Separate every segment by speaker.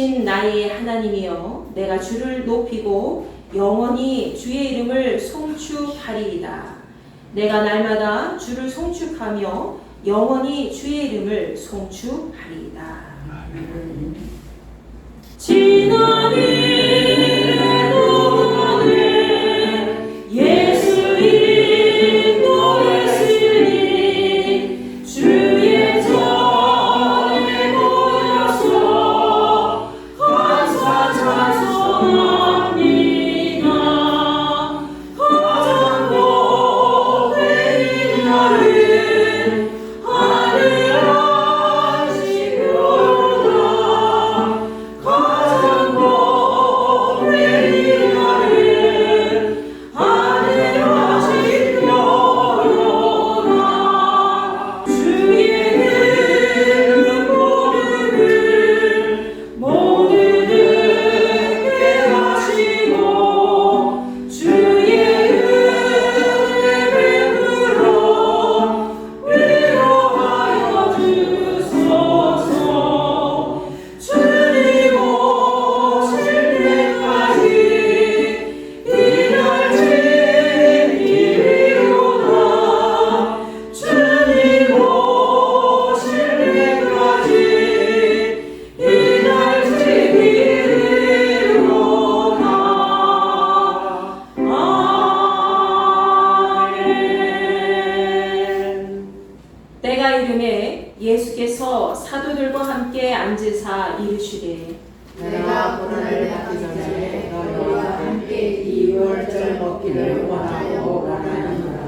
Speaker 1: 크신 나의 하나님이여 내가 주를 높이고 영원히 주의 이름을 송축하리이다. 내가 날마다 주를 송축하며 영원히 주의 이름을 송축하리이다. 지나니 동안에 예수 인도했으니 주의 전에 모여서 감사 찬송합니다. 가장 복된 날은 하늘 하시려다. 가장 복된 날은 하늘 하시려다. 주의 이름 모두를 듣게 하시고 주의 은혜로 위로하여 주소서. 주님 오실 때까지 이날 지키리로다. 주님 오실 때까지 이날 지키리로다. 아멘. 때가 이르매 예수께서 사도들과 함께 앉으사 이르시되
Speaker 2: 내가 고난을 받기 전에 너희와 함께 이 유월절 먹기를 원하노라.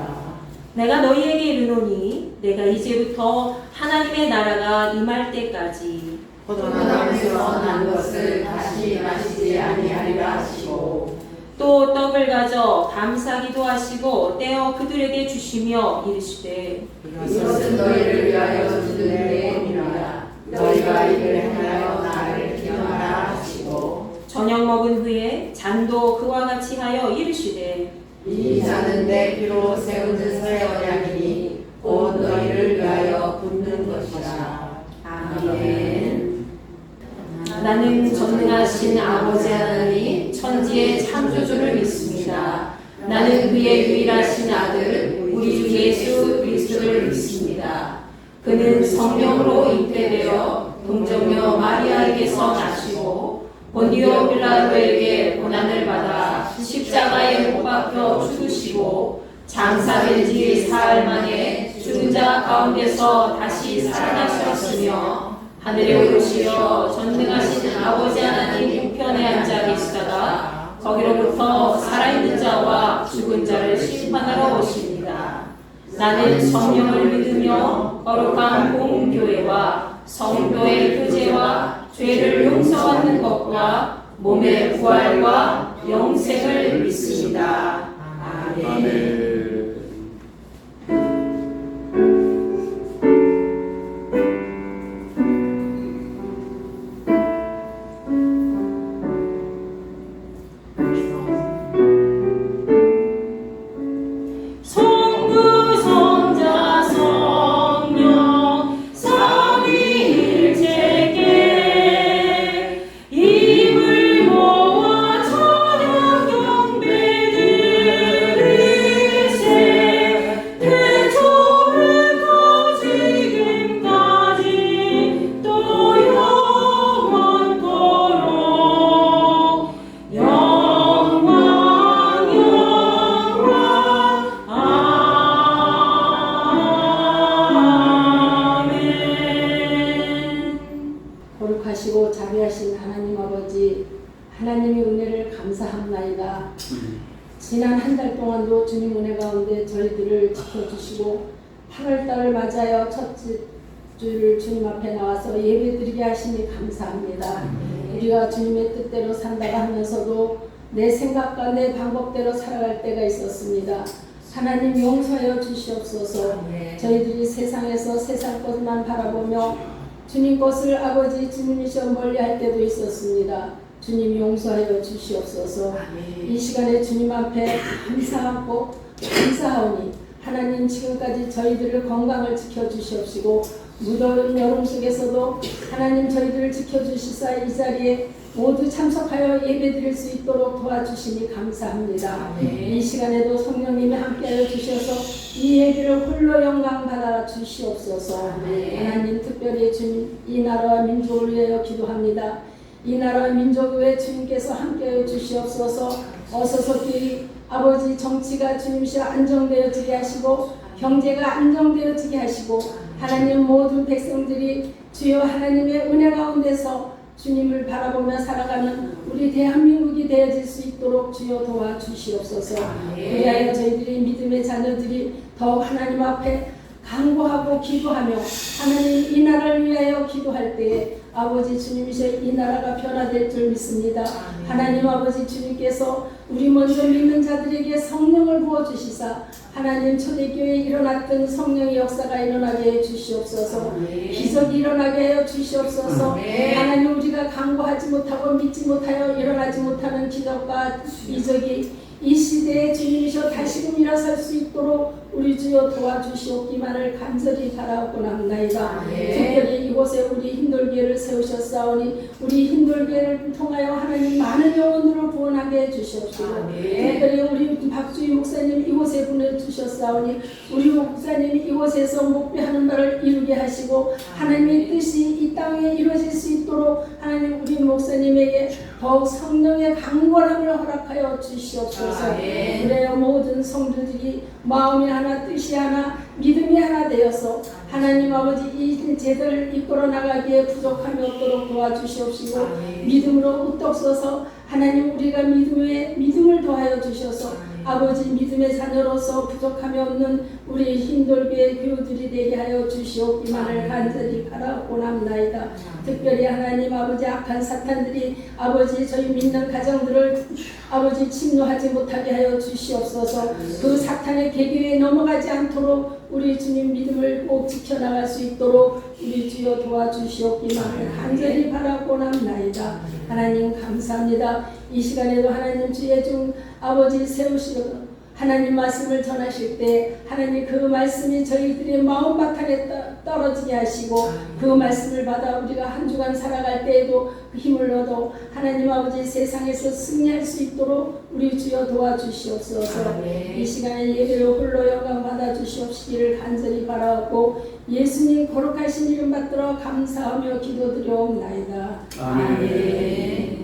Speaker 1: 내가 너희에게 이르노니 내가 이제부터 하나님의 나라가 임할 때까지
Speaker 2: 포도나무에서 난 것을 다시 마시지 아니하리라 하시고
Speaker 1: 또 떡을 가져 감사기도 하시고 떼어 그들에게 주시며 이르시되
Speaker 2: 이것은 너희를 위하여 주는 내 몸이라. 너희가 이를 행하여 나를 기념하라 하시고
Speaker 1: 저녁 먹은 후에 잔도 그와 같이 하여 이르시되
Speaker 2: 이 잔은 내 피로 세우는 새 언약이니 곧 너희를 위하여 붓는 것이라. 아멘.
Speaker 1: 나는 전능하신 아버지 하나님 천지의 창조주를 믿습니다. 나는 그의 유일하신 아들 우리 주 예수 그리스도를 믿습니다. 그는 성령으로 잉태되어 동정녀 마리아에게서 나시고 본디오 빌라도에게 고난을 받아 십자가에 못 박혀 죽으시고 장사된 지 사흘 만에 죽은 자 가운데서 다시 살아나셨으며 하늘에 오르시어 전능하신 아버지 하나님 우편에 앉아 계시다가 거기로부터 살아있는 자와 죽은 자를 심판하러 오십니다. 나는 성령을 믿으며 거룩한 공교회와 성도의 교제와 죄를 용서받는 것과 몸의 부활과 영생을 믿습니다. 아멘. 성부 성자 성령 삼위일체께 입을 모아 찬양 경배 드리세. 태초부터 지금까지 또 영원토록 영광 아멘.
Speaker 3: 거룩하시고 자비하신 하나님 아버지, 하나님의 은혜를 감사합나이다. 지난 한 달 동안도 주님 은혜 가운데 저희들을 지켜주시고 8월달을 맞아요 첫 주를 주님 앞에 나와서 예배드리게 하시니 감사합니다. 우리가 주님의 뜻대로 산다고 하면서도 내 생각과 내 방법대로 살아갈 때가 있었습니다. 하나님 용서하여 주시옵소서. 저희들이 세상에서 세상 것만 바라보며 주님 것을 아버지 주님이시여 멀리할 때도 있었습니다. 주님 용서하여 주시옵소서. 이 시간에 주님 앞에 감사하고 감사하오니 하나님 지금까지 저희들을 건강을 지켜주시옵시고 무더운 여름 속에서도 하나님 저희들을 지켜주시사 이 자리에 모두 참석하여 예배드릴 수 있도록 도와주시니 감사합니다. 이 시간에도 성령님이 함께하여 주셔서 이 예배를 홀로 영광 받아 주시옵소서. 하나님 특별히 주님 이 나라와 민족을 위하여 기도합니다. 이 나라와 민족을 위해 주님께서 함께하여 주시옵소서. 어서서기 아버지 정치가 주님시여 안정되어지게 하시고 경제가 안정되어지게 하시고 하나님 모든 백성들이 주여 하나님의 은혜 가운데서 주님을 바라보며 살아가는 우리 대한민국이 되어질 수 있도록 주여 도와주시옵소서. 그리하여 저희들이 믿음의 자녀들이 더욱 하나님 앞에 간구하고 기도하며 하나님 이 나라를 위하여 기도할 때에 아버지 주님이셔 이 나라가 변화될 줄 믿습니다. 하나님 아버지 주님께서 우리 먼저 믿는 자들에게 성령을 부어주시사 하나님 초대교회에 일어났던 성령의 역사가 일어나게 해 주시옵소서. 기적이 일어나게 하여 주시옵소서. 하나님 우리가 간구하지 못하고 믿지 못하여 일어나지 못하는 기적과 이적이 이 시대에 주님이셔 다시금 일어설 수 있도록 우리 주여 도와주시옵기만을 간절히 바라옵나이다. 특별히 이곳에 우리 흰돌교회를 세우셨사오니 우리 흰돌교회를 통하여 하나님 많은 영혼들을 구원하게 해주시옵시고 특별히 우리 박주희 목사님 이곳에 보내주셨사오니 우리 목사님이 이곳에서 목표하는 바를 이루게 하시고 하나님의 뜻이 이 땅에 이루어질 수 있도록 하나님 우리 목사님에게 더욱 성령의 강건함을 허락하여 주시옵소서. 그래야 모든 성도들이 마음이 하나 뜻이 하나 믿음이 하나 되어서 하나님 아버지 이 제도를 이끌어 나가기에 부족함이 없도록 도와주시옵시고 믿음으로 우뚝 서서 하나님 우리가 믿음을 더하여 주셔서 아버지 믿음의 자녀로서 부족함이 없는 우리 흰돌교회 교우들이 되게 하여 주시옵기만을 간절히 바라옵나이다. 특별히 하나님 아버지 악한 사탄들이 아버지 저희 믿는 가정들을 아버지 침노하지 못하게 하여 주시옵소서. 그 사탄의 계기에 넘어가지 않도록 우리 주님 믿음을 꼭 지켜나갈 수 있도록 우리 주여 도와주시옵기만을 간절히 바라옵나이다. 하나님 감사합니다. 이 시간에도 하나님 주의 종 아버지 세우시고 하나님 말씀을 전하실 때 하나님 그 말씀이 저희들의 마음바탕에 떨어지게 하시고 그 말씀을 받아 우리가 한 주간 살아갈 때에도 그 힘을 얻어 하나님 아버지 세상에서 승리할 수 있도록 우리 주여 도와주시옵소서. 이 시간에 예배를 홀로 영광 받아 주시옵시기를 간절히 바라고 예수님 거룩하신 이름 받들어 감사하며 기도드려옵나이다. 아멘.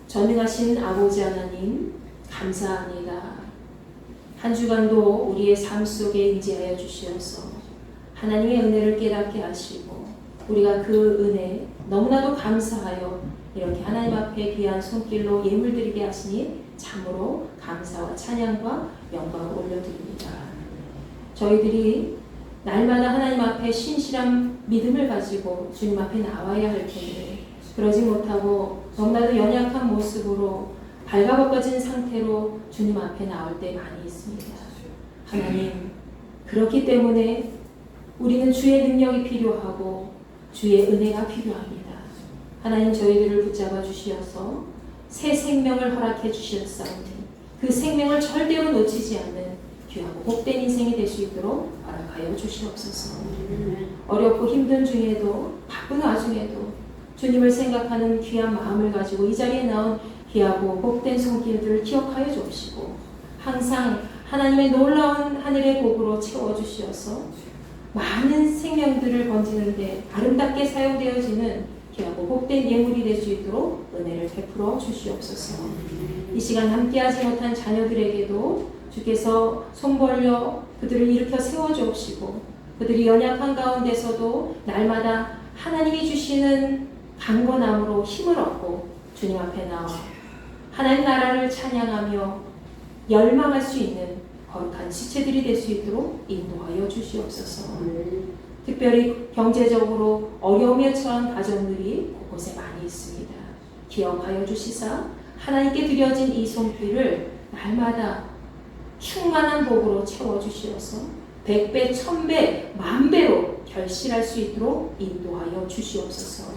Speaker 1: 전능하신 아버지 하나님 감사합니다. 한 주간도 우리의 삶 속에 임재하여 주시어서 하나님의 은혜를 깨닫게 하시고 우리가 그 은혜 너무나도 감사하여 이렇게 하나님 앞에 귀한 손길로 예물드리게 하시니 참으로 감사와 찬양과 영광을 올려드립니다. 저희들이 날마다 하나님 앞에 신실한 믿음을 가지고 주님 앞에 나와야 할 텐데 그러지 못하고 너무나도 연약한 모습으로 발가벗겨진 상태로 주님 앞에 나올 때 많이 있습니다. 하나님, 그렇기 때문에 우리는 주의 능력이 필요하고 주의 은혜가 필요합니다. 하나님 저희들을 붙잡아 주시어서 새 생명을 허락해 주셨사오니 그 생명을 절대로 놓치지 않는 귀하고 복된 인생이 될 수 있도록 허락하여 주시옵소서. 어렵고 힘든 중에도 바쁜 와중에도 주님을 생각하는 귀한 마음을 가지고 이 자리에 나온 귀하고 복된 손길들을 기억하여 주시고 항상 하나님의 놀라운 하늘의 복으로 채워주시어서 많은 생명들을 건지는데 아름답게 사용되어지는 귀하고 복된 예물이 될 수 있도록 은혜를 베풀어 주시옵소서. 이 시간 함께하지 못한 자녀들에게도 주께서 손 벌려 그들을 일으켜 세워주옵시고 그들이 연약한 가운데서도 날마다 하나님이 주시는 강건함으로 힘을 얻고 주님 앞에 나와 하나님 나라를 찬양하며 열망할 수 있는 거룩한 지체들이 될 수 있도록 인도하여 주시옵소서. 특별히 경제적으로 어려움에 처한 가정들이 곳곳에 많이 있습니다. 기억하여 주시사 하나님께 드려진 이 손길을 날마다 충만한 복으로 채워주시어서 100배, 1000배, 10,000배로 결실할 수 있도록 인도하여 주시옵소서.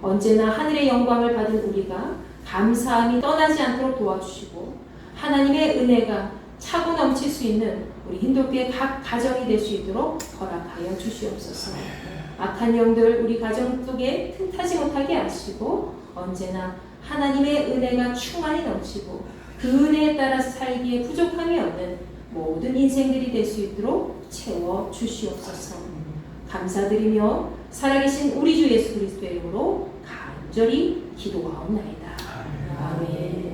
Speaker 1: 언제나 하늘의 영광을 받은 우리가 감사함이 떠나지 않도록 도와주시고 하나님의 은혜가 차고 넘칠 수 있는 우리 힌도교의 각 가정이 될 수 있도록 허락하여 주시옵소서. 악한 영들 우리 가정 속에 틈타지 못하게 하시고 언제나 하나님의 은혜가 충만히 넘치고 그 은혜에 따라 살기에 부족함이 없는 모든 인생들이 될 수 있도록 채워 주시옵소서. 감사드리며 살아계신 우리 주 예수 그리스도의 이름으로 간절히 기도하옵나이다. 아멘.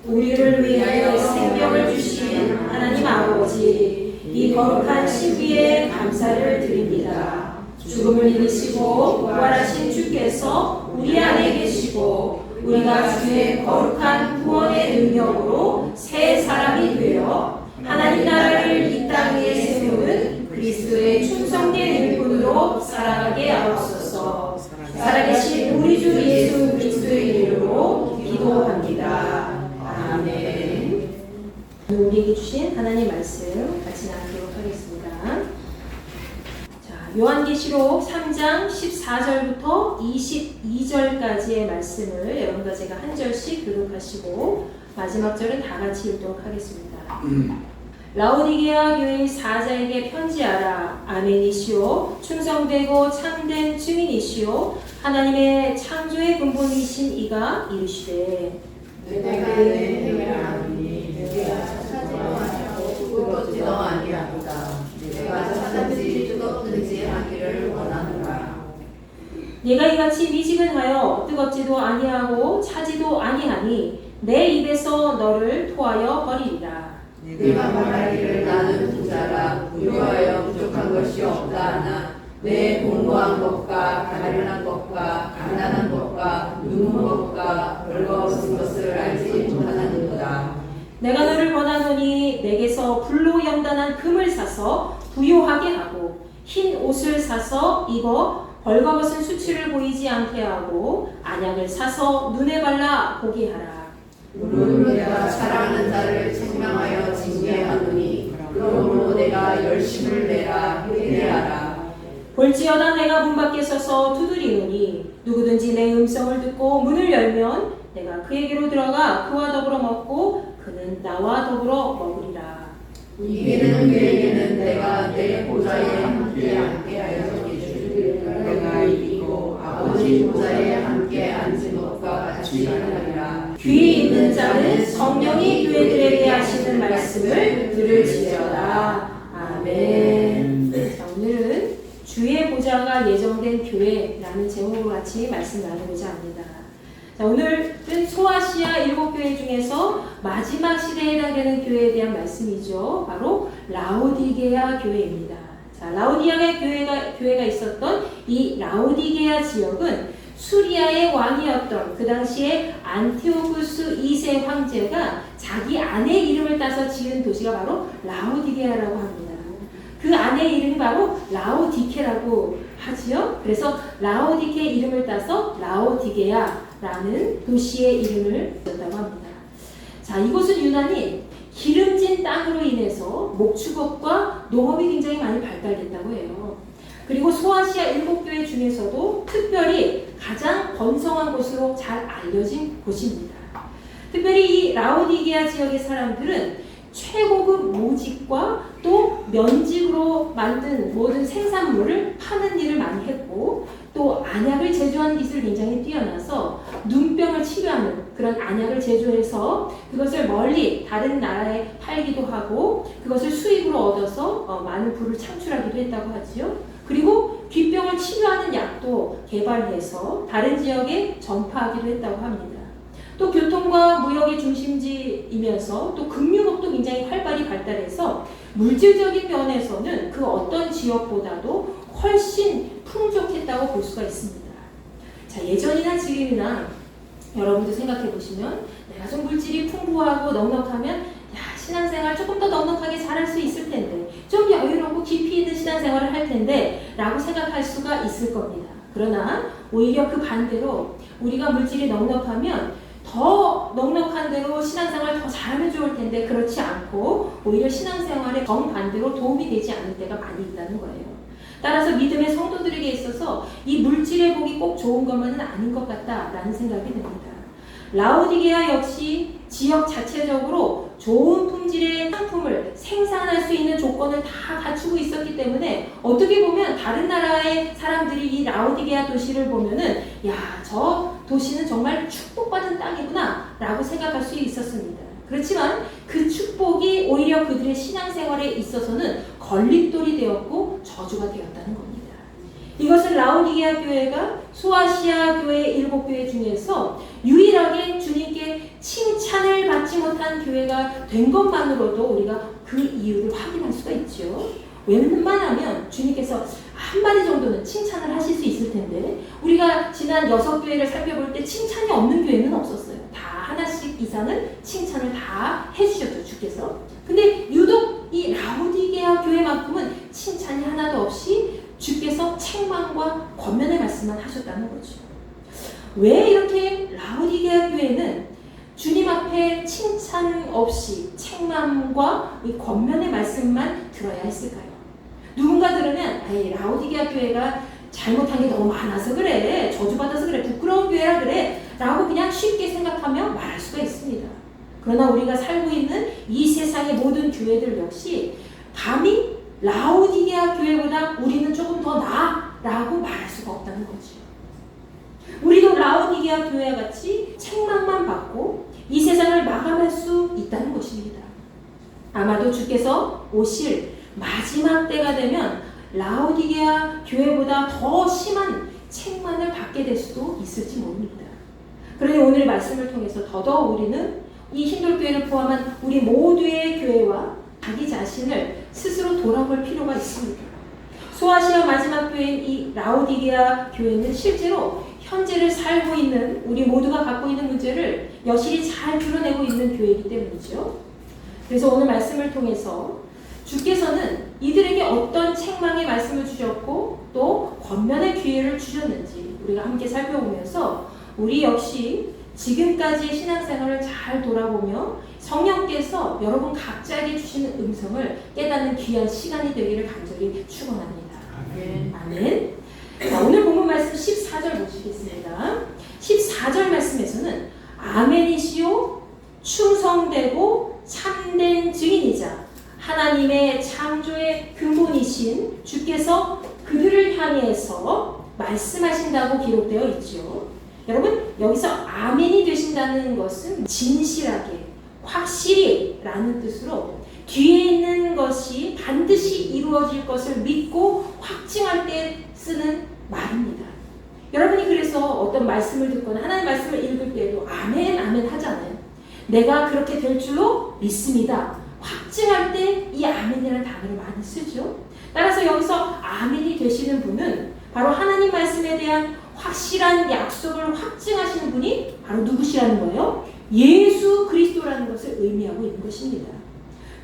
Speaker 1: 우리를 위해 생명을 주신 하나님 아버지, 이 거룩한 신비에 감사를 드립니다. 죽음을 이기시고 부활하신 주께서 우리 안에 계시고 우리가 주의 거룩한 구원의 능력으로 새 사람이 되어 하나님 나라를 이 땅 위에 세우는 그리스도의 충성된 일꾼으로 살아가게 하옵소서. 살아계신 우리 주 예수 그리스도의 이름으로 기도합니다. 아멘. 우리에게 주신 하나님 말씀 같이 나누도록 하겠습니다. 자, 요한계시록 3장 14절부터 22절까지의 말씀을 여러분과 제가 한 절씩 교독하시고 마지막 절은 다 같이 읽도록 하겠습니다. 라오디게아 교회의 사자에게 편지하라. 아멘이시오. 충성되고 참된 증인이시오. 하나님의 창조의 근본이신 이가 이르시되
Speaker 2: 내가 내 힘을 아노니 내가 찾지도 아니하고 죽었지도 아니하도다. 내가 찾든지 죽었든지 하기를 원하노라.
Speaker 1: 네가 이같이 미지근하여 뜨겁지도 아니하고 차지도 아니하니 내 입에서 너를 토하여 버리리라.
Speaker 2: 내가 말하기를 나는 부자라 부유하여 부족한 것이 없다 하나 내 공부한 것과 가련한 것과 가난한 것과 눈먼 것과 벌거벗은 것을 알지 못하는도다.
Speaker 1: 내가 너를 권하노니 내게서 불로 염단한 금을 사서 부요하게 하고 흰 옷을 사서 입어 벌거벗은 수치를 보이지 않게 하고 안약을 사서 눈에 발라 보게 하라.
Speaker 2: 물론 내가 사랑하는 자를 책망하여 징계하노니 그러므로 내가 열심을 내라 회개하라.
Speaker 1: 볼지어다 내가 문 밖에 서서 두드리노니 누구든지 내 음성을 듣고 문을 열면 내가 그에게로 들어가 그와 더불어 먹고 그는 나와 더불어 먹으리라.
Speaker 2: 이기는 그에게는 내가 내 보좌에 함께 앉게 하여 주리라. 내가 이기고 아버지 보좌에 함께 앉은 것과 같이 하리라.
Speaker 1: 귀 있는 자는 성령이 교회들에게 하시는 말씀을 들을지어다. 아멘. 자, 오늘은 주의 보좌가 예정된 교회라는 제목으로 같이 말씀 나누고자 합니다. 자, 오늘은 소아시아 7교회 중에서 마지막 시대에 해당되는 교회에 대한 말씀이죠. 바로 라오디게아 교회입니다. 자, 라오디게아 교회가 있었던 이 라오디게아 지역은 수리아의 왕이었던 그 당시에 안티오쿠스 2세 황제가 자기 아내의 이름을 따서 지은 도시가 바로 라오디게아라고 합니다. 그 아내의 이름이 바로 라오디케라고 하지요. 그래서 라오디케 이름을 따서 라오디게아라는 도시의 이름을 지었다고 합니다. 자, 이곳은 유난히 기름진 땅으로 인해서 목축업과 농업이 굉장히 많이 발달됐다고 해요. 그리고 소아시아 7교회 중에서도 특별히 가장 번성한 곳으로 잘 알려진 곳입니다. 특별히 이 라오디게아 지역의 사람들은 최고급 모직과 또 면직으로 만든 모든 생산물을 파는 일을 많이 했고 또 안약을 제조하는 기술이 굉장히 뛰어나서 눈병을 치료하는 그런 안약을 제조해서 그것을 멀리 다른 나라에 팔기도 하고 그것을 수입으로 얻어서 많은 부를 창출하기도 했다고 하지요. 그리고 귀병을 치료하는 약도 개발해서 다른 지역에 전파하기도 했다고 합니다. 또 교통과 무역의 중심지이면서 또 금융업도 굉장히 활발히 발달해서 물질적인 면에서는 그 어떤 지역보다도 훨씬 풍족했다고 볼 수가 있습니다. 자, 예전이나 지금이나 여러분도 생각해 보시면 내가 좀 물질이 풍부하고 넉넉하면 신앙생활 조금 더 넉넉하게 잘할 수 있을 텐데 좀 여유롭고 깊이 있는 신앙생활을 할 텐데 라고 생각할 수가 있을 겁니다. 그러나 오히려 그 반대로 우리가 물질이 넉넉하면 더 넉넉한 대로 신앙생활 더 잘하면 좋을 텐데 그렇지 않고 오히려 신앙생활에 정반대로 도움이 되지 않을 때가 많이 있다는 거예요. 따라서 믿음의 성도들에게 있어서 이 물질의 복이 꼭 좋은 것만은 아닌 것 같다라는 생각이 듭니다. 라오디게아 역시 지역 자체적으로 좋은 품질의 상품을 생산할 수 있는 조건을 다 갖추고 있었기 때문에 어떻게 보면 다른 나라의 사람들이 이 라오디게아 도시를 보면은 야, 저 도시는 정말 축복받은 땅이구나 라고 생각할 수 있었습니다. 그렇지만 그 축복이 오히려 그들의 신앙생활에 있어서는 걸림돌이 되었고 저주가 되었다는 겁니다. 이것은 라오디게아 교회가 소아시아 교회 7교회 중에서 유일하게 주님께 칭찬을 받지 못한 교회가 된 것만으로도 우리가 그 이유를 확인할 수가 있죠. 웬만하면 주님께서 한마디 정도는 칭찬을 하실 수 있을 텐데 우리가 지난 6교회를 살펴볼 때 칭찬이 없는 교회는 없었어요. 다 하나씩 이상은 칭찬을 다 해주셨죠, 주께서. 근데 유독 이 라오디게아 교회만큼은 칭찬이 하나도 없이 주께서 책망과 권면의 말씀만 하셨다는 거죠. 왜 이렇게 라오디게아 교회는 주님 앞에 칭찬 없이 책망과 이 권면의 말씀만 들어야 했을까요? 누군가 들으면 라오디게아 교회가 잘못한 게 너무 많아서 그래, 저주받아서 그래, 부끄러운 교회라 그래 라고 그냥 쉽게 생각하며 말할 수가 있습니다. 그러나 우리가 살고 있는 이 세상의 모든 교회들 역시 감히 라오디게아 교회보다 우리는 조금 더 나아 라고 말할 수가 없다는 거죠. 우리도 라오디게아 교회와 같이 책망만 받고 이 세상을 마감할 수 있다는 것입니다. 아마도 주께서 오실 마지막 때가 되면 라오디게아 교회보다 더 심한 책망을 받게 될 수도 있을지 모릅니다. 그러니 오늘 말씀을 통해서 더더욱 우리는 이 hin돌교회를 포함한 우리 모두의 교회와 자기 자신을 스스로 돌아볼 필요가 있습니다. 소아시아 마지막 교회인 이 라오디게아 교회는 실제로 현재를 살고 있는 우리 모두가 갖고 있는 문제를 여실히 잘 드러내고 있는 교회이기 때문이죠. 그래서 오늘 말씀을 통해서 주께서는 이들에게 어떤 책망의 말씀을 주셨고 또 권면의 기회를 주셨는지 우리가 함께 살펴보면서 우리 역시 지금까지의 신앙생활을 잘 돌아보며 성령께서 여러분 각자에게 주시는 음성을 깨닫는 귀한 시간이 되기를 간절히 축원합니다. 아멘. 자, 오늘 본문 말씀 14절 보시겠습니다. 14절 말씀에서는 아멘이시오 충성되고 참된 증인이자 하나님의 창조의 근본이신 주께서 그들을 향해서 말씀하신다고 기록되어 있죠. 여러분 여기서 아멘이 되신다는 것은 진실하게 확실히 라는 뜻으로 뒤에 있는 것이 반드시 이루어질 것을 믿고 확증할 때 쓰는 말입니다. 여러분이 그래서 어떤 말씀을 듣거나 하나님의 말씀을 읽을 때도 아멘 아멘 하잖아요. 내가 그렇게 될 줄로 믿습니다. 확증할 때 이 아멘이라는 단어를 많이 쓰죠. 따라서 여기서 아멘이 되시는 분은 바로 하나님 말씀에 대한 확실한 약속을 확증하시는 분이 바로 누구시라는 거예요? 예수 그리스도라는 것을 의미하고 있는 것입니다.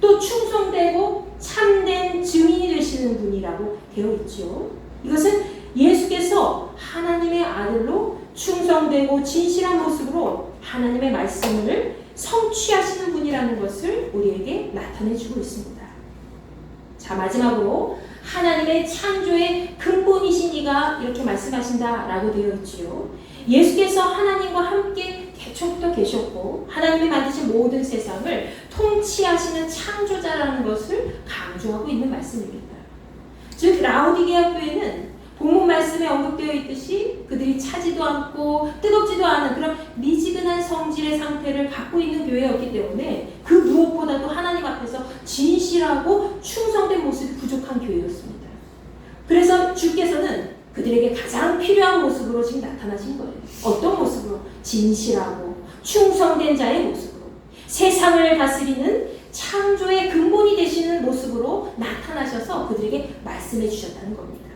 Speaker 1: 또 충성되고 참된 증인이 되시는 분이라고 되어 있죠. 이것은 예수께서 하나님의 아들로 충성되고 진실한 모습으로 하나님의 말씀을 성취하시는 분이라는 것을 우리에게 나타내주고 있습니다. 자, 마지막으로 하나님의 창조의 근본이신 이가 이렇게 말씀하신다라고 되어 있지요. 예수께서 하나님과 함께 태초부터 계셨고 하나님이 만드신 모든 세상을 통치하시는 창조자라는 것을 강조하고 있는 말씀입니다. 즉 라오디게아 교회는 본문 말씀에 언급되어 있듯이 그들이 차지도 않고 뜨겁지도 않은 그런 미지근한 성질의 상태를 갖고 있는 교회였기 때문에 그 무엇보다도 하나님 앞에서 진실하고 충성된 모습이 부족한 교회였습니다. 그래서 주께서는 그들에게 가장 필요한 모습으로 지금 나타나신 거예요. 어떤 모습으로? 진실하고 충성된 자의 모습으로 세상을 다스리는 창조의 근본이 되시는 모습으로 나타나셔서 그들에게 말씀해 주셨다는 겁니다.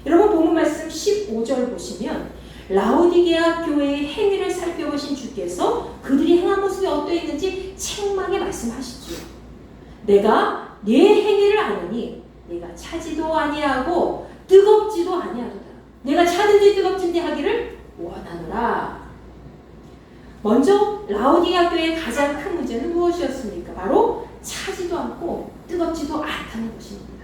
Speaker 1: 여러분 본문 말씀 15절 보시면 라오디게아 교회의 행위를 살펴보신 주께서 그들이 행한 모습이 어떠했는지 책망에 말씀하시죠. 내가 네 행위를 아느니 내가 차지도 아니하고 뜨겁지도 아니하도다. 내가 차든지 뜨겁든지 하기를 원하노라. 먼저 라오디게아 교회의 가장 큰 문제는 무엇이었습니까? 바로 차지도 않고 뜨겁지도 않다는 것입니다.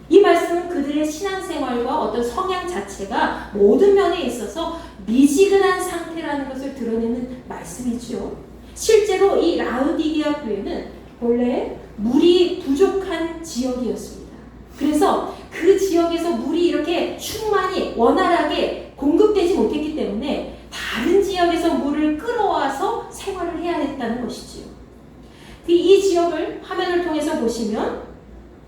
Speaker 1: 이 말씀은 그들의 신앙생활과 어떤 성향 자체가 모든 면에 있어서 미지근한 상태라는 것을 드러내는 말씀이죠. 실제로 이 라오디게아 교회는 본래 물이 부족한 지역이었습니다. 그래서 그 지역에서 물이 이렇게 충만히 원활하게 공급되지 못했기 때문에 다른 지역에서 물을 끌어와서 생활을 해야 했다는 것이지요. 이 지역을 화면을 통해서 보시면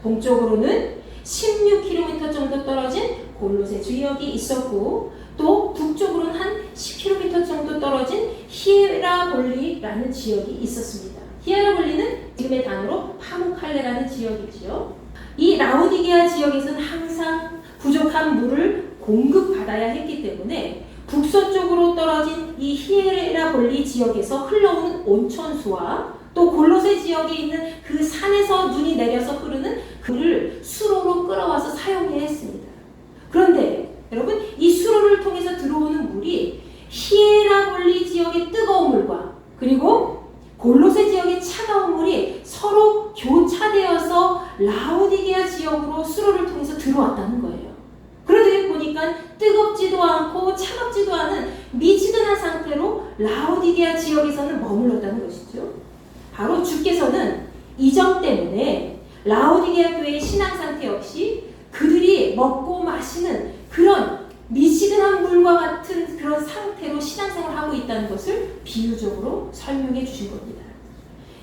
Speaker 1: 동쪽으로는 16km 정도 떨어진 골로새 지역이 있었고 또 북쪽으로는 한 10km 정도 떨어진 히에라볼리라는 지역이 있었습니다. 히에라볼리는 지금의 단어로 파무칼레라는 지역이지요. 이 라오디게아 지역에서는 항상 부족한 물을 공급받아야 했기 때문에 북서쪽으로 떨어진 이 히에라볼리 지역에서 흘러오는 온천수와 또 골로새 지역에 있는 그 산에서 눈이 내려서 흐르는 그를 수로로 끌어와서 사용해야 했습니다. 그런데 여러분, 이 수로를 통해서 들어오는 물이 히에라볼리 지역의 뜨거운 물과 그리고 골로새 지역의 차가운 물이 서로 교차되어서 라오디게아 지역으로 수로를 통해서 들어왔다는 거예요. 그러다 보니까 뜨겁지도 않고 차갑지도 않은 미지근한 상태로 라오디게아 지역에서는 머물렀다는 것이죠. 바로 주께서는 이 점 때문에 라오디게아 교회의 신앙 상태 역시 그들이 먹고 마시는 그런 미지근한 물과 같은 그런 상태로 신앙생활을 하고 있다는 것을 비유적으로 설명해 주신 겁니다.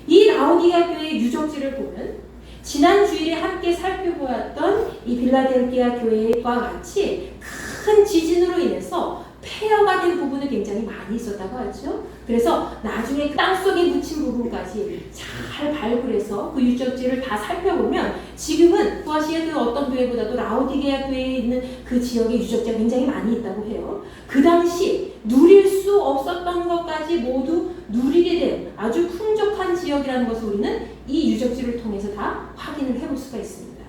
Speaker 1: 이 라오디게아 교회의 유적지를 보면 지난 주일에 함께 살펴보았던 이 빌라델피아 교회와 같이 큰 지진으로 인해서 폐허가 된 부분이 굉장히 많이 있었다고 하죠. 그래서 나중에 그 땅속에 묻힌 부분까지 잘 발굴해서 그 유적지를 다 살펴보면 지금은 소아시아 그 어떤 교회보다도 라오디게아 교회에 있는 그 지역의 유적지가 굉장히 많이 있다고 해요. 그 당시 누릴 수 없었던 것까지 모두 누리게 된 아주 풍족한 지역이라는 것을 우리는 이 유적지를 통해서 다 확인을 해볼 수가 있습니다.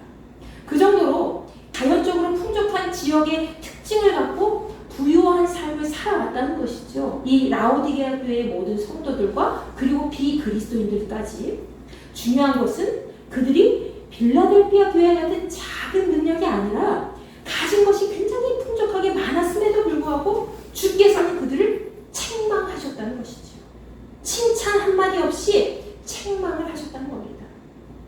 Speaker 1: 그 정도로 자연적으로 풍족한 지역의 특징을 갖고 부유한 삶을 살아왔다는 것이죠. 이 라오디게아 교회의 모든 성도들과 그리고 비그리스도인들까지. 중요한 것은 그들이 빌라델피아 교회 같은 작은 능력이 아니라 가진 것이 굉장히 풍족하게 많았음에도 불구하고 주께서는 그들을 책망하셨다는 것이죠. 칭찬 한마디 없이 책망을 하셨다는 겁니다.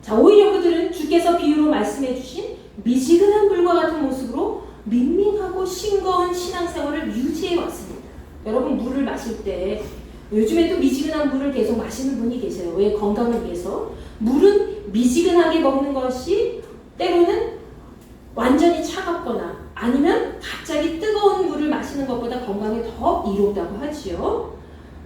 Speaker 1: 자, 오히려 그들은 주께서 비유로 말씀해 주신 미지근한 물과 같은 모습으로 밍밍하고 싱거운 신앙생활을 유지해 왔습니다. 여러분, 물을 마실 때 요즘에도 미지근한 물을 계속 마시는 분이 계세요. 왜? 건강을 위해서. 물은 미지근하게 먹는 것이 때로는 완전히 차갑거나 아니면 갑자기 뜨거운 물을 마시는 것보다 건강에 더 이롭다고 하지요.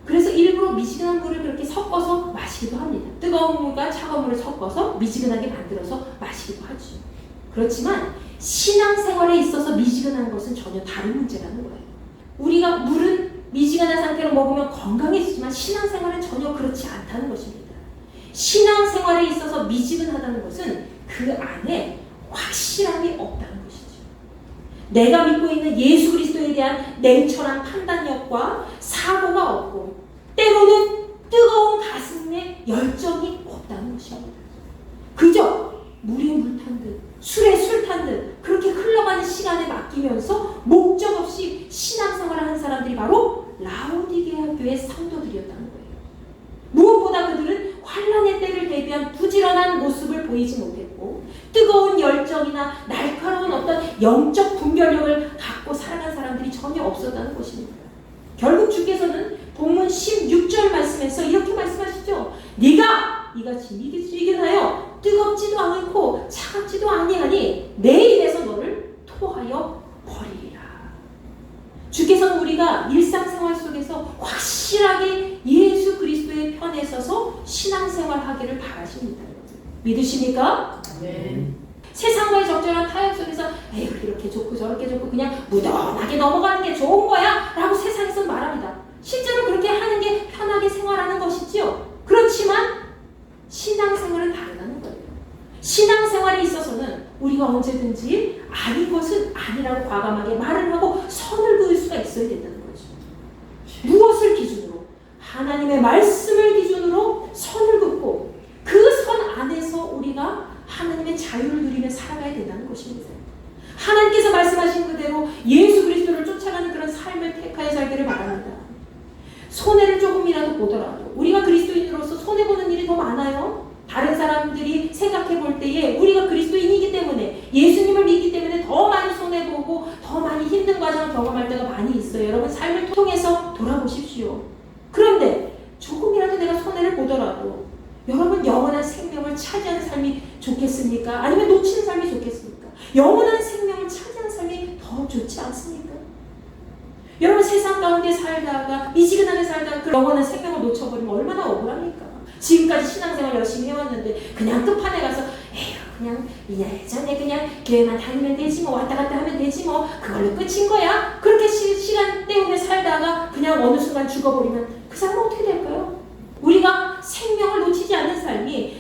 Speaker 1: 그래서 일부러 미지근한 물을 그렇게 섞어서 마시기도 합니다. 뜨거운 물과 차가운 물을 섞어서 미지근하게 만들어서 마시기도 하죠. 그렇지만 신앙생활에 있어서 미지근한 것은 전혀 다른 문제라는 거예요. 우리가 물은 미지근한 상태로 먹으면 건강해지지만 신앙생활은 전혀 그렇지 않다는 것입니다. 신앙생활에 있어서 미지근하다는 것은 그 안에 확실함이 없다는 것이죠. 내가 믿고 있는 예수 그리스도에 대한 냉철한 판단력과 사고가 없고 때로는 뜨거운 가슴에 열정이 없다는 것입니다. 그저 물에 물 탄 듯 술에 술 탄 듯 그렇게 흘러가는 시간에 맡기면서 목적 없이 신앙생활을 하는 사람들이 바로 라오디게아 교회 성도들이었다는 거예요. 무엇보다 그들은 환난의 때를 대비한 부지런한 모습을 보이지 못했고 뜨거운 열정이나 날카로운 어떤 영적 분별력을 갖고 살아간 사람들이 전혀 없었다는 것입니다. 결국 주께서는 본문 16절 말씀에서 이렇게 말씀하시죠. 네가 이같이 미지근하여 뜨겁지도 않고 차갑지도 아니하니 내 입에서 너를 토하여 버리리라. 주께서는 우리가 일상생활 속에서 확실하게 예수 그리스도의 편에 서서 신앙생활하기를 바라십니다. 믿으십니까?
Speaker 2: 네.
Speaker 1: 세상과의 적절한 타협 속에서 에이 이렇게 좋고 저렇게 좋고 그냥 무던하게 넘어가는 게 좋은 거야 라고 세상에서 말합니다. 실제로 그렇게 하는 게 편하게 생활하는 것이지요. 그렇지만 신앙생활은 다르다는 거예요. 신앙생활에 있어서는 우리가 언제든지 아닌 것은 아니라고 과감하게 말을 하고 선을 그을 수가 있어야 된다는 거죠. 무엇을 기준으로? 하나님의 말씀을 기준으로 선을 긋고 그 선 안에서 우리가 하나님의 자유를 누리며 살아가야 된다는 것입니다. 하나님께서 말씀하신 그대로 예수 그리스도를 쫓아가는 그런 삶을 택하여 살기를 바랍니다. 손해를 조금이라도 보더라도 우리가 그리스도인으로서 손해보는 일이 더 많아요. 다른 사람들이 생각해 볼 때에 우리가 그리스도인이기 때문에 예수님을 믿기 때문에 더 많이 손해보고 더 많이 힘든 과정을 경험할 때가 많이 있어요. 여러분 삶을 통해서 돌아보십시오. 그런데 조금이라도 내가 손해를 보더라도 여러분 영원한 생명을 차지하는 삶이 좋겠습니까? 아니면 놓치는 삶이 좋겠습니까? 영원한 생명을 차지하는 삶이 더 좋지 않습니까? 여러분 세상 가운데 살다가 미지근하게 살다가 그 영원한 생명을 놓쳐버리면 얼마나 억울합니까? 지금까지 신앙생활 열심히 해왔는데 그냥 끝판에 가서 에휴 그냥 예전에 그냥 교회만 다니면 되지 뭐 왔다 갔다 하면 되지 뭐 그걸로 끝인 거야? 그렇게 시간 때우며 살다가 그냥 어느 순간 죽어버리면 그 사람은 어떻게 될까요? 우리가 생명을 놓치지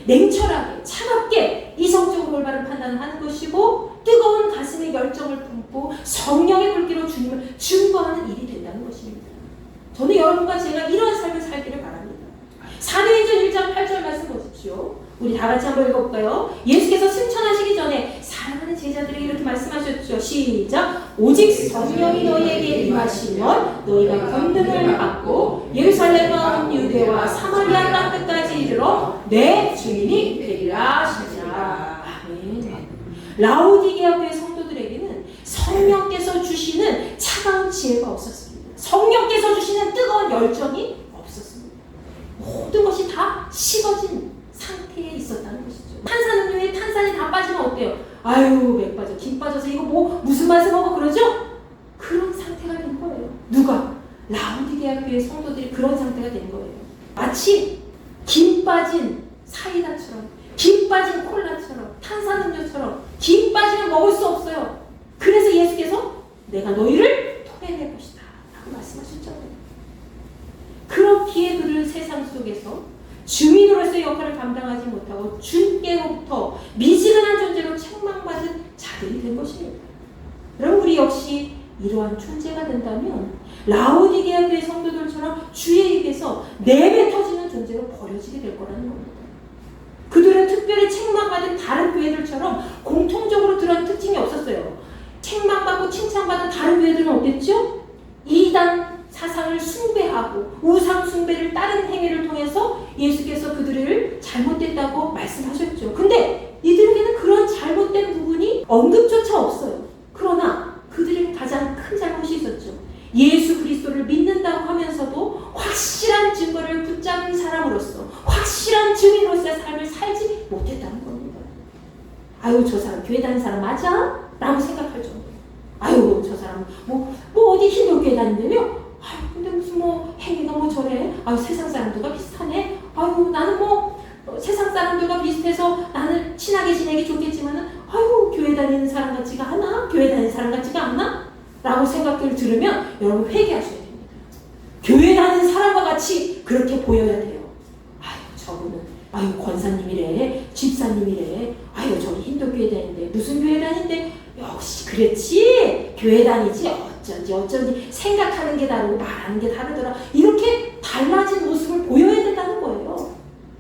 Speaker 1: 냉철하게 차갑게 이성적으로 올바른 판단을 하는 것이고 뜨거운 가슴에 열정을 품고 성령의 불길로 주님을 증거하는 일이 된다는 것입니다. 저는 여러분과 제가 이런 삶을 살기를 바랍니다. 사도행전 1장 8절 말씀 보십시오. 우리 다 같이 한번 읽어볼까요? 예수께서 승천하시기 전에 사랑하는 제자들에게 이렇게 말씀하셨죠. 시작! 오직 성령이 너희에게 임하시면 너희가 권능을 받고 예루살렘과 온 유대와 사마리아 땅 끝까지 이르러 내 주인이 되리라 하시니라. 아멘. 라오디게아 교회 성도들에게는 성령께서 주시는 차가운 지혜가 없었습니다. 성령께서 주시는 뜨거운 열정이 없었습니다. 모든 것이 다 식어진 상태에 있었다는 것이죠. 탄산음료에 탄산이 다 빠지면 어때요? 아유, 맥 빠져, 김 빠져서 이거 뭐 무슨 맛을 먹어 그러죠? 그런 상태가 된 거예요. 누가? 라오디게아 교회 성도들이 그런 상태가 된 거예요. 마치 김 빠진 사이다처럼, 김 빠진 콜라처럼, 탄산음료처럼 김 빠지면 먹을 수 없어요. 그래서 예수께서 내가 너희를 토해낼 것이다 라고 말씀하셨잖아요. 그렇기에 그를 세상 속에서 주민으로서의 역할을 감당하지 못하고 주께로부터 미지근한 존재로 책망받은 자들이 된 것입니다. 여러분, 우리 역시 이러한 존재가 된다면 라오디게아 교회 성도들처럼 주의 입에서 내뱉어지는 존재로 버려지게 될 거라는 겁니다. 그들은 특별히 책망받은 다른 교회들처럼 공통적으로 그런 특징이 없었어요. 책망받고 칭찬받은 다른 교회들은 어땠죠? 이단 사상을 숭배하고 우상 숭배를 따른 행위를 통해서 예수께서 그들을 잘못됐다고 말씀하셨죠. 근데 이들에게는 그런 잘못된 부분이 언급조차 없어요. 그러나 그들에게 가장 큰 잘못이 있었죠. 예수 그리스도를 믿는다고 하면서도 확실한 증거를 붙잡은 사람으로서 확실한 증인으로서의 삶을 살지 못했다는 겁니다. 아유, 저 사람 교회 다니는 사람 맞아? 라고 생각할 정도. 아유, 저 사람 뭐 어디 힌두교회 다닌다며? 아유, 근데 무슨 행위가 저래? 아유, 세상 사람들과 비슷하네? 아유, 나는 세상 사람들과 비슷해서 나는 친하게 지내기 좋겠지만은 아유, 교회 다니는 사람 같지가 않아? 교회 다니는 사람 같지가 않아? 라고 생각을 들으면 여러분 회개하셔야 됩니다. 교회 다니는 사람과 같이 그렇게 보여야 돼요. 아유, 저분은 아유, 권사님이래, 집사님이래, 아유, 저기 힌두교회 다니는데 무슨 교회 다니는데 역시 그랬지, 교회 다니지, 어쩐지 생각하는 게 다르고 말하는 게 다르더라. 이렇게 달라진 모습을 보여야 된다는 거예요.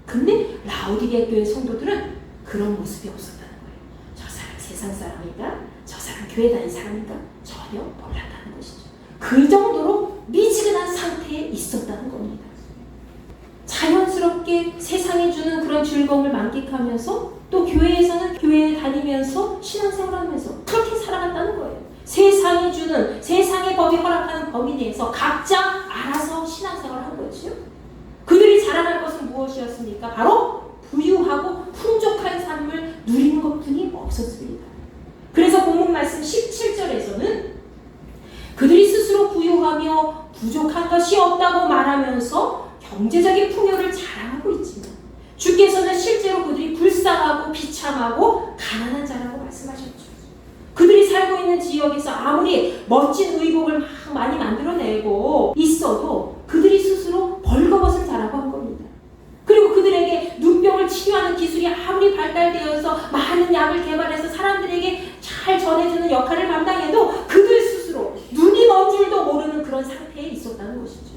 Speaker 1: 근데 라오디게아 교회 성도들은 그런 모습이 없었다는 거예요. 저 사람 세상 사람인가? 저 사람 교회 다니는 사람인가? 전혀 몰랐다는 것이죠. 그 정도로 미지근한 상태에 있었다는 겁니다. 자연스럽게 세상이 주는 그런 즐거움을 만끽하면서 또 교회에서는 교회에 다니면서 신앙생활하면서 그렇게 살아갔다는 거예요. 세상이 주는, 세상의 법이 허락하는 범위 내에서 각자 알아서 신앙생활을 한 거죠. 그들이 자랑할 것은 무엇이었습니까? 바로 부유하고 풍족한 삶을 누리는 것뿐이 없었습니다. 그래서 본문 말씀 17절에서는 그들이 스스로 부유하며 부족한 것이 없다고 말하면서 경제적인 풍요를 자랑하고 있지만 주께서는 실제로 그들이 불쌍하고 비참하고 가난한 자라고 말씀하셨죠. 그들이 살고 있는 지역에서 아무리 멋진 의복을 막 많이 만들어내고 있어도 그들이 스스로 벌거벗은 자라고 한 겁니다. 그리고 그들에게 눈병을 치료하는 기술이 아무리 발달되어서 많은 약을 개발해서 사람들에게 잘 전해주는 역할을 감당해도 그들 스스로 눈이 먼 줄도 모르는 그런 상태에 있었다는 것이죠.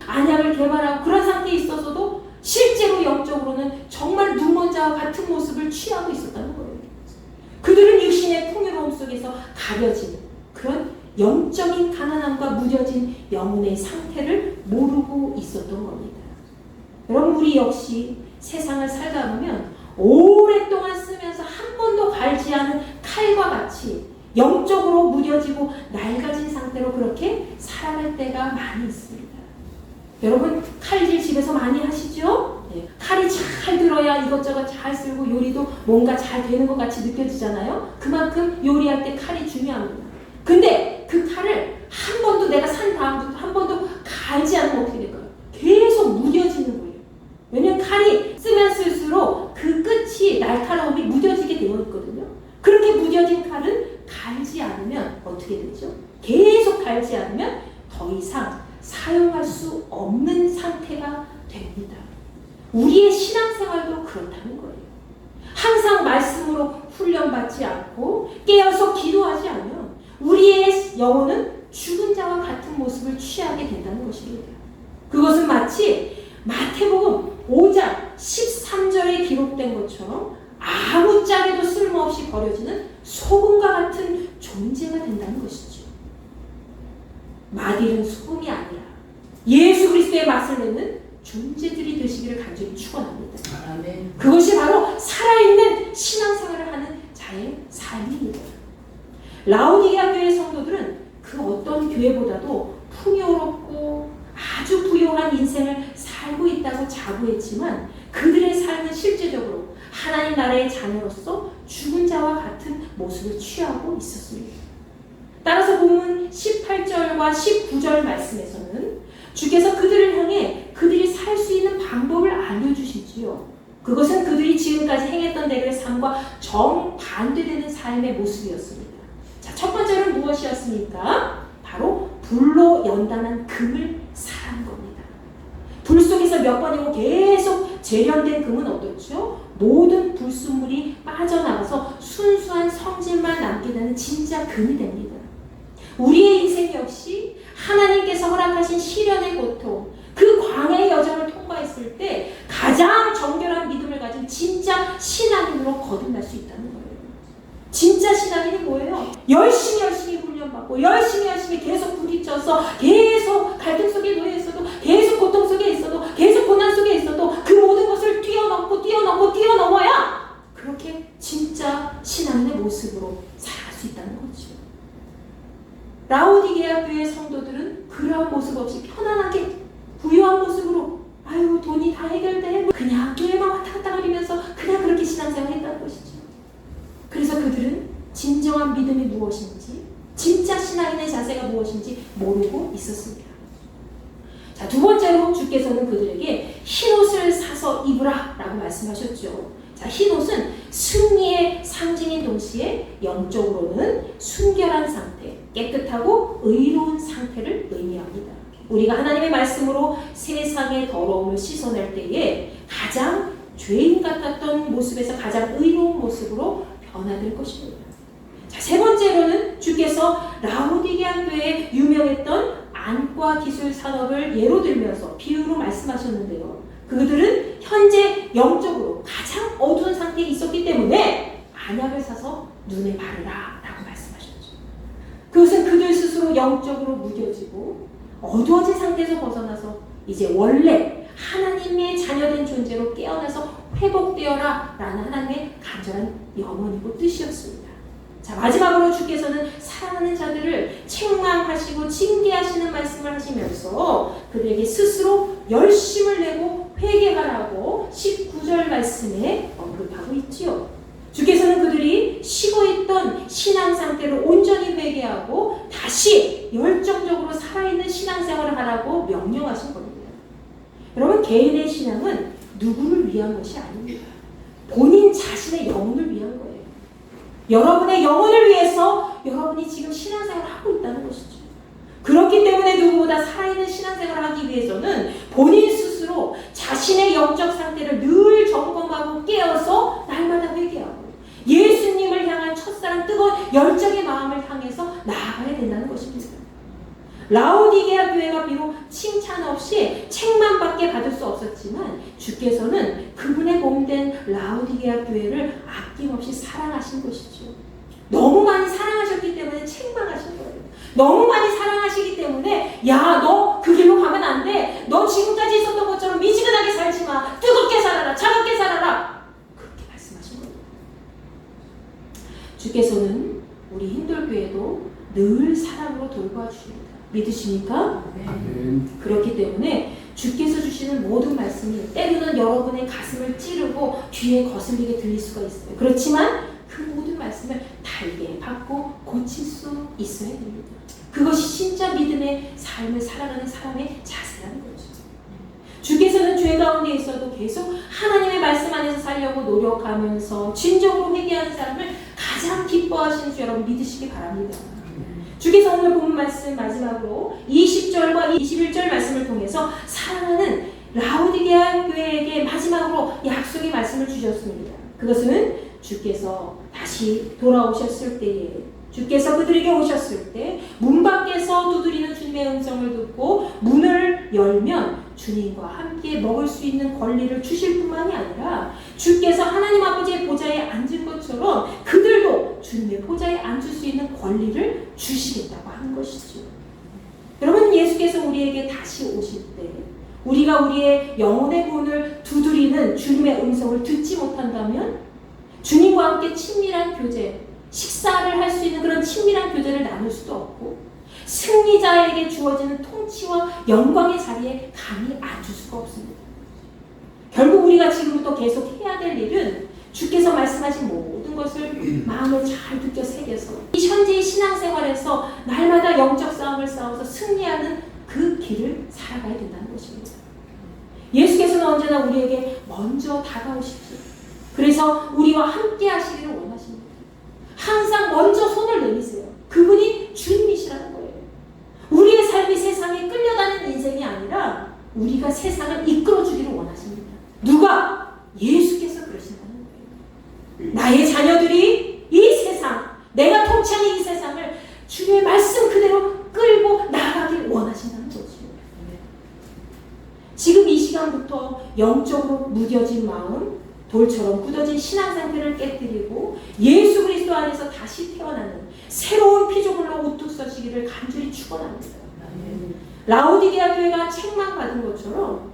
Speaker 1: 안약을 개발하고 그런 상태에 있어서도 실제로 영적으로는 정말 눈먼 자와 같은 모습을 취하고 있었다는 거예요. 그들은 육신의 풍요로움 속에서 가려진 그런 영적인 가난함과 무뎌진 영혼의 상태를 모르고 있었던 겁니다. 여러분, 우리 역시 세상을 살다 보면 오랫동안 쓰면서 한 번도 갈지 않은 칼과 같이 영적으로 무뎌지고 낡아진 상태로 그렇게 살아갈 때가 많이 있습니다. 여러분, 칼질 집에서 많이 하시죠? 네. 칼이 잘 들어야 이것저것 잘 쓸고 요리도 뭔가 잘 되는 것 같이 느껴지잖아요. 그만큼 요리할 때 칼이 중요합니다. 근데 그 칼을 한 번도 내가 산 다음부터 한 번도 갈지 않으면 어떻게 될까요? 계속 무뎌지는 거예요. 왜냐면 칼이 쓰면 쓸수록 그 끝이 날카로움이 무뎌지게 되어 있거든요. 그렇게 무뎌진 칼은 갈지 않으면 어떻게 되죠? 계속 갈지 않으면 더 이상 사용할 수 없는 상태가 됩니다. 우리의 신앙생활 신앙생활도 그렇다는 거예요. 항상 말씀으로 훈련받지 않고 깨어서 기도하지 않으면 우리의 영혼은 죽은 자와 같은 모습을 취하게 된다는 것입니다. 그것은 마치 마태복음 5장 13절에 기록된 것처럼 아무짝에도 쓸모없이 버려지는 소금과 같은 존재가 된다는 것이죠. 마딜은 소금이 아니라 예수 그리스도의 맛을 내는 존재들이 되시기를 간절히 축원합니다.
Speaker 2: 아멘.
Speaker 1: 그것이 바로 살아있는 신앙생활을 하는 자의 삶입니다. 라오디게아 교회 성도들은 그 어떤 교회보다도 풍요롭고 아주 부유한 인생을 살고 있다고 자부했지만 그들의 삶은 실제적으로 하나님 나라의 자녀로서 죽은 자와 같은 모습을 취하고 있었습니다. 따라서 본문 18절과 19절 말씀에서는 주께서 그들을 향해 그들이 살 수 있는 방법을 알려주시지요. 그것은 그들이 지금까지 행했던 대로의 삶과 정반대되는 삶의 모습이었습니다. 자, 첫 번째는 무엇이었습니까? 바로 불로 연단한 금을 사랑한 겁니다. 불 속에서 몇 번이고 계속 재련된 금은 어떻죠? 모든 불순물이 빠져나가서 순수한 성질만 남게 되는 진짜 금이 됩니다. 우리의 인생 역시 하나님께서 허락하신 시련의 고통, 그 광야의 여정을 통과했을 때 가장 정결한 믿음을 가진 진짜 신앙인으로 거듭날 수 있다는 거예요. 진짜 신앙인이 뭐예요? 열심히 훈련받고 열심히 계속 부딪혀서 계속 갈등 속에 놓여 있어도 계속 고통 속에 있어도 계속 고난 속에 있어도 그 모든 것을 뛰어넘어야 그렇게 진짜 신앙인의 모습으로 살아갈 수 있다는 거죠. 라오디게아 교회 성도들은 그러한 모습 없이 편안하게 부유한 모습으로 아유 돈이 다 해결돼 그냥 교회만 왔다 갔다 거리면서 그냥 그렇게 신앙생활 했다는 것이죠. 그래서 그들은 진정한 믿음이 무엇인지 진짜 신앙인의 자세가 무엇인지 모르고 있었습니다. 자, 두 번째로 주께서는 그들에게 흰옷을 사서 입으라 라고 말씀하셨죠. 자, 흰옷은 승리의 상징인 동시에 영적으로는 순결한 상태, 깨끗하고 의로운 상태를 의미합니다. 우리가 하나님의 말씀으로 세상의 더러움을 씻어낼 때에 가장 죄인 같았던 모습에서 가장 의로운 모습으로 변화될 것입니다. 자, 세 번째로는 주께서 라오디게아 교회에 유명했던 안과 기술 산업을 예로 들면서 비유로 말씀하셨는데요. 그들은 현재 영적으로 가장 어두운 상태에 있었기 때문에 안약을 사서 눈에 바르라 라고 말씀하셨죠. 그것은 그들 스스로 영적으로 무뎌지고 어두워진 상태에서 벗어나서 이제 원래 하나님의 자녀된 존재로 깨어나서 회복되어라 라는 하나님의 간절한 염원이고 뜻이었습니다. 자, 마지막으로 주께서는 사랑하는 자들을 책망하시고 징계하시는 말씀을 하시면서 그들에게 스스로 열심을 내고 회개하라고 19절 말씀에 언급하고 있지요. 주께서는 그들이 쉬고 있던 신앙 상태를 온전히 회개하고 다시 열정적으로 살아있는 신앙생활을 하라고 명령하신 겁니다. 여러분, 개인의 신앙은 누구를 위한 것이 아닙니다. 본인 자신의 영혼을 위한 거예요. 여러분의 영혼을 위해서 여러분이 지금 신앙생활을 하고 있다는 것이죠. 그렇기 때문에 누구보다 살아있는 신앙생활을 하기 위해서는 본인 스스로 자신의 영적 상태를 늘 점검하고 깨어서 날마다 회개하고 예수님을 향한 첫사랑 뜨거운 열정의 마음을 향해서 나아가야 된다는 것입니다. 라오디게아 교회가 비록 칭찬 없이 책망밖에 받을 수 없었지만 주께서는 그분의 몸된 라오디게아 교회를 아낌없이 사랑하신 것이죠. 너무 많이 사랑하셨기 때문에 책망하신 거예요. 너무 많이 사랑하시기 때문에 야, 너 그 길로 가면 안 돼. 너 지금까지 있었던 것처럼 미지근하게 살지 마. 뜨겁게 살아라. 차갑게 살아라. 그렇게 말씀하신 거예요. 주께서는 우리 힌돌교회도 늘 사랑으로 돌보아주십니다. 믿으십니까?
Speaker 2: 네.
Speaker 1: 그렇기 때문에 주께서 주시는 모든 말씀이 때로는 여러분의 가슴을 찌르고 귀에 거슬리게 들릴 수가 있어요. 그렇지만 그 모든 말씀을 달게 받고 고칠 수 있어야 됩니다. 그것이 진짜 믿음의 삶을 살아가는 사람의 자세라는 거죠. 주께서는 죄 가운데 있어도 계속 하나님의 말씀 안에서 살려고 노력하면서 진정으로 회개하는 사람을 가장 기뻐하시는 줄 여러분 믿으시기 바랍니다. 주께서 오늘 본 말씀 마지막으로 20절과 21절 말씀을 통해서 사랑하는 라오디게아 교회에게 마지막으로 약속의 말씀을 주셨습니다. 그것은 주께서 다시 돌아오셨을 때에, 주께서 그들에게 오셨을 때 문 밖에서 두드리는 주님의 음성을 듣고 문을 열면 주님과 함께 먹을 수 있는 권리를 주실 뿐만이 아니라 주께서 하나님 아버지의 보좌에 앉은 것처럼 그들도 주님의 보좌에 앉을 수 있는 권리를 주시겠다고 하는 것이죠. 여러분, 예수께서 우리에게 다시 오실 때 우리가 우리의 영혼의 문을 두드리는 주님의 음성을 듣지 못한다면 주님과 함께 친밀한 교제, 식사를 할 수 있는 그런 친밀한 교제를 나눌 수도 없고 승리자에게 주어지는 통치와 영광의 자리에 감히 앉을 수가 없습니다. 결국 우리가 지금부터 계속 해야 될 일은 주께서 말씀하신 모든 것을 마음에 잘 느껴 새겨서 이 현재의 신앙생활에서 날마다 영적 싸움을 싸워서 승리하는 그 길을 살아가야 된다는 것입니다. 예수께서는 언제나 우리에게 먼저 다가오십시오. 그래서 우리와 함께 하시기를 원하십니다. 항상 먼저 손을 내미세요. 그분이 주님이시라는 거예요. 우리의 삶이 세상에 끌려다니는 인생이 아니라 우리가 세상을 이끌어주기를 원하십니다. 누가? 예수께서 그러신다는 거예요. 나의 자녀들이 이 세상, 내가 통치하는 이 세상을 주님의 말씀 그대로 끌고 나가길 원하신다는 거죠. 지금 이 시간부터 영적으로 무뎌진 마음, 돌처럼 굳어진 신앙 상태를 깨뜨리고 예수 그리스도 안에서 다시 태어나는 새로운 피조물로 우뚝 서시기를 간절히 축원합니다. 라오디게아 교회가 책망받은 것처럼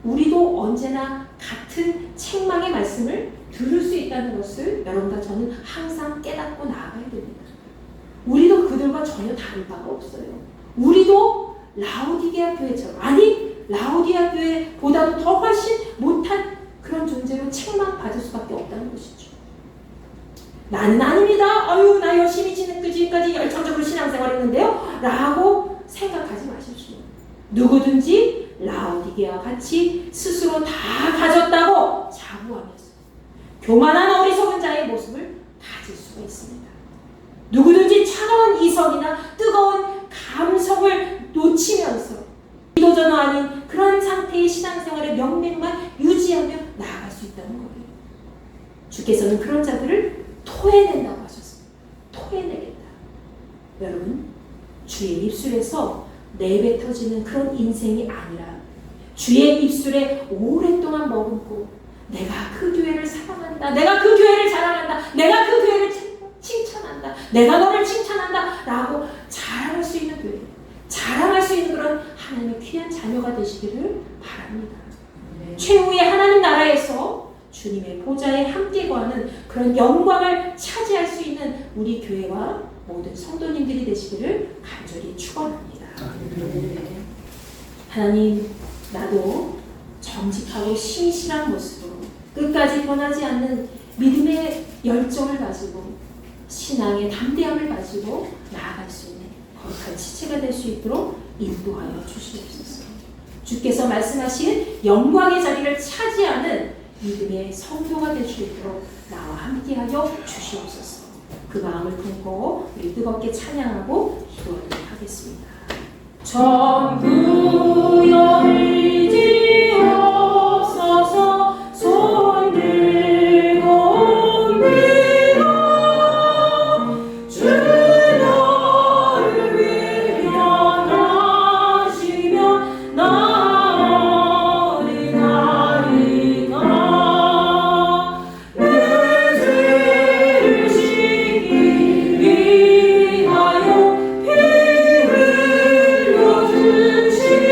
Speaker 1: 우리도 언제나 같은 책망의 말씀을 들을 수 있다는 것을 여러분과 저는 항상 깨닫고 나아가야 됩니다. 우리도 그들과 전혀 다를 바가 없어요. 우리도 라오디게아 교회처럼, 아니 라오디게아 교회보다도 더 훨씬 못한 그런 존재로 책망받을 수밖에 없다는 것이죠. 나는 아닙니다. 아유, 나 열심히 지금까지 열정적으로 신앙생활했는데요 라고 생각하지 마십시오. 누구든지 라오디게아와 같이 스스로 다 가졌다고 자부하면서 교만한 어리석은 자의 모습을 가질 수가 있습니다. 누구든지 차가운 이성이나 뜨거운 감성을 놓치면서 기도자도 아닌 그런 상태의 신앙생활의 명맥만 유지하며 나아갈 수 있다는 거예요. 주께서는 그런 자들을 토해낸다고 하셨습니다. 토해내겠다. 여러분, 주의 입술에서 내뱉어지는 그런 인생이 아니라 주의 입술에 오랫동안 머금고 내가 그 교회를 사랑한다, 내가 그 교회를 자랑한다, 내가 그 교회를 칭찬한다, 내가 너를 칭찬한다 라고 자랑할 수 있는 교회, 자랑할 수 있는 그런 하나님의 귀한 자녀가 되시기를 바랍니다. 최후의 하나님 나라에서 주님의 보좌에 함께 거하는 그런 영광을 차지할 수 있는 우리 교회와 모든 성도님들이 되시기를 간절히 축원합니다. 하나님, 나도 정직하고 신실한 모습으로 끝까지 변하지 않는 믿음의 열정을 가지고 신앙의 담대함을 가지고 나아갈 수 있는 거룩한 지체가 될 수 있도록 인도하여 주시옵소서. 주께서 말씀하신 영광의 자리를 차지하는 믿음의 성도가 될 수 있도록 나와 함께하여 주시옵소서. 그 마음을 품고 우리 뜨겁게 찬양하고 기도하도록 하겠습니다. 전부 열지옵소서. 손 들고 옵니다. 주 너를 위하시며 나 어디나이까. 내 죄를 씻기 위하여 피 흘려주시니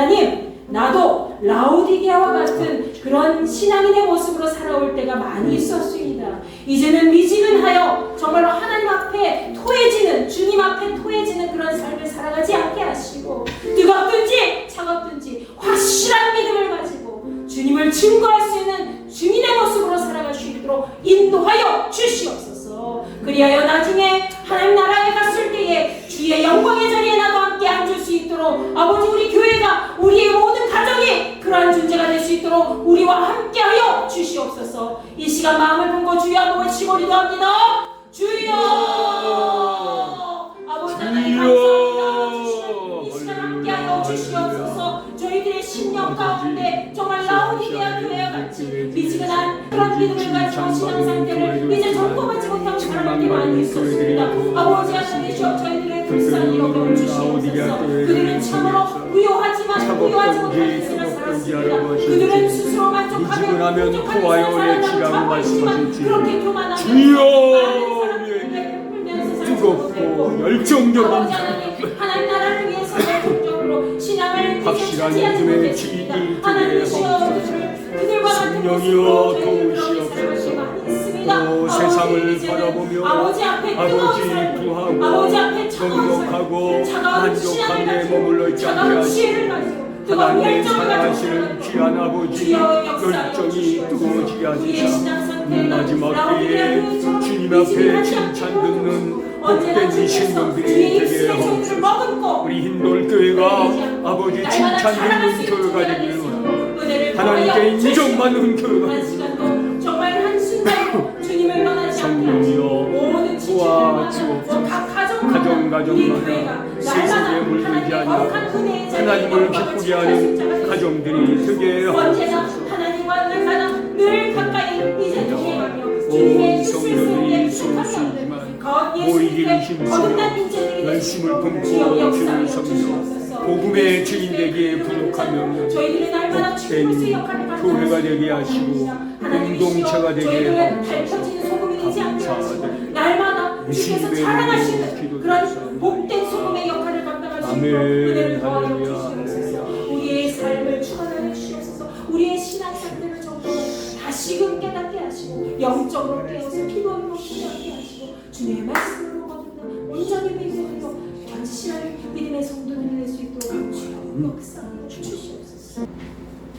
Speaker 1: 하나님, 나도 라오디게아와 같은 그런 신앙인의 모습으로 살아올 때가 많이 있었습니다. 이제는 미지근하여 정말로 하나님 앞에 토해지는, 주님 앞에 토해지는 그런 삶을 살아가지 않게 하시고, 뜨겁든지 차갑든지 확실한 믿음을 가지고 주님을 증거할 수 있는 주님의 모습으로 살아갈 수 있도록 인도하여 주시옵소서. 그리하여 나중에 하나님 나라에 갔을 때에 주의 영광의 자리에 나도 함께 앉을 수 있도록, 아버지, 우리 교회가, 우리의 모든 가정이 그러한 존재가 될 수 있도록 우리와 함께하여 주시옵소서. 이 시간 마음을 품고 주여 한번 외치고 기도합니다. 주여, 아버지 하나님 감사합니다. 주시는 이 시간 함께하여 주시옵소서. 저희들의 심령 가운데 정말 라오디게아 교회와 같이 미지근한 그런 믿음을 가지고 신앙 상태를 이제 점검하지 못하고 살아갈 때 많이 있었습니다. 아버지 하나님, 저희들의 불쌍히 여겨 주시옵소서. 그들은 참으로 부요하지만 부요하지 못한 삶을 살았습니다. 그들은 스스로 만족하면 부족한 삶을 살았지만 그렇게 교만하며
Speaker 4: 뜨겁고 열정적인
Speaker 1: 하나님 나라를 위해서 열정적으로 신앙을
Speaker 4: 확실한
Speaker 1: 차지하지
Speaker 4: 믿음의
Speaker 1: 못했습니다.
Speaker 4: 지식이
Speaker 1: 하나님
Speaker 4: 되게
Speaker 1: 주여, 그들과 같은 모습으로 저희들을
Speaker 4: 도우시옵소서. 세상을 바라보며
Speaker 1: 아버지 앞에
Speaker 4: 아버지
Speaker 1: 뜨거운 삶,
Speaker 4: 구하고
Speaker 1: 아버지 앞에 차가운
Speaker 4: 넉넉하고
Speaker 1: 삶, 차가운
Speaker 4: 만족한
Speaker 1: 신앙을
Speaker 4: 데
Speaker 1: 가지고
Speaker 4: 머물러 있지 않게
Speaker 1: 차가운
Speaker 4: 하시고
Speaker 1: 지혜를 가지고 뜨거운
Speaker 4: 하나님
Speaker 1: 열정을
Speaker 4: 사랑하시는
Speaker 1: 가지고
Speaker 4: 귀한 아버지 열정이 뜨거워지게 하시사 마지막 때에 주님 앞에 칭찬 듣는 복된 이 생명들이 되게 하옵소서. 우리 흰돌교회가 아버지 칭찬 듣는 교회가 되기를 원합니다. 하나님께 인정받는 교회가 되기를
Speaker 1: 정말 한순간도 주님을 떠나지 않게 하시고 모든
Speaker 4: 도와주옵소서. 가정마다 세상에 물들지 않고 하나님을 기쁘게 하는 가정들이 되게
Speaker 1: 언제나
Speaker 4: 하옵소서.
Speaker 1: 하나님과 날마다 늘 가까이 이제 동행하며 주님의 뜻을
Speaker 4: 성도들이 모이기를 힘쓰며 열심을 품고 주를 섬기며 복음의 주인되기에 부족하며 복된 교회가 되게 하시고 공동체가 되게 하옵소서.
Speaker 1: 날마다 주께서 자랑하시는 그런 복된 소금의 역할을 감당하시고 은혜를 더하여 주시옵소서. 우리의 삶을 주관하여 주시옵소서. 우리의 신앙 상태를 정말 다시금 깨닫게 하시고 영적으로 깨어서 기도하고 기도하게 하시고 주님의 말씀을 거듭나 온전히 믿음으로 견지신할 믿음의 성도들이 될 수 있도록 주여 역사하여 주시옵소서.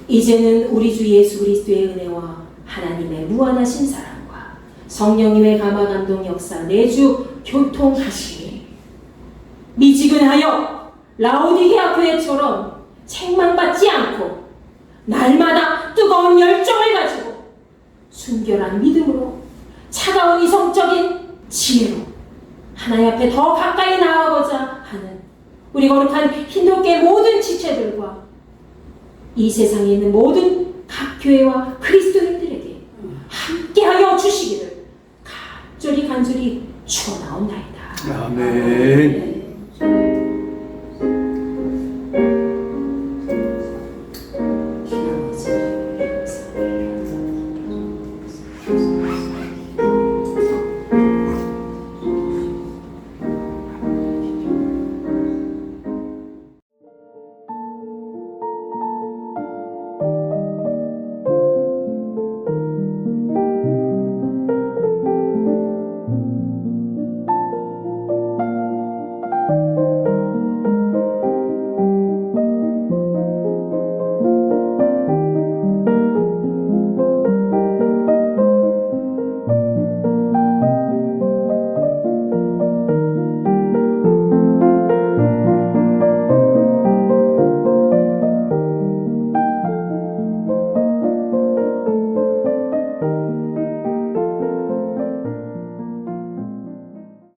Speaker 1: 이제는 우리 주 예수 그리스도의 은혜와 하나님의 무한하신 사랑과 성령님의 감화 감동 역사 내주 교통하시니 미지근하여 라오디게아 교회처럼 책망받지 않고 날마다 뜨거운 열정을 가지고 순결한 믿음으로 차가운 이성적인 지혜로 하나님 앞에 더 가까이 나아가고자 하는 우리 거룩한 흰돌교회 모든 지체들과 이 세상에 있는 모든 각 교회와 그리스도인들에게 함께하여 주시기를 간절히 축원하옵나이다.
Speaker 4: 아멘.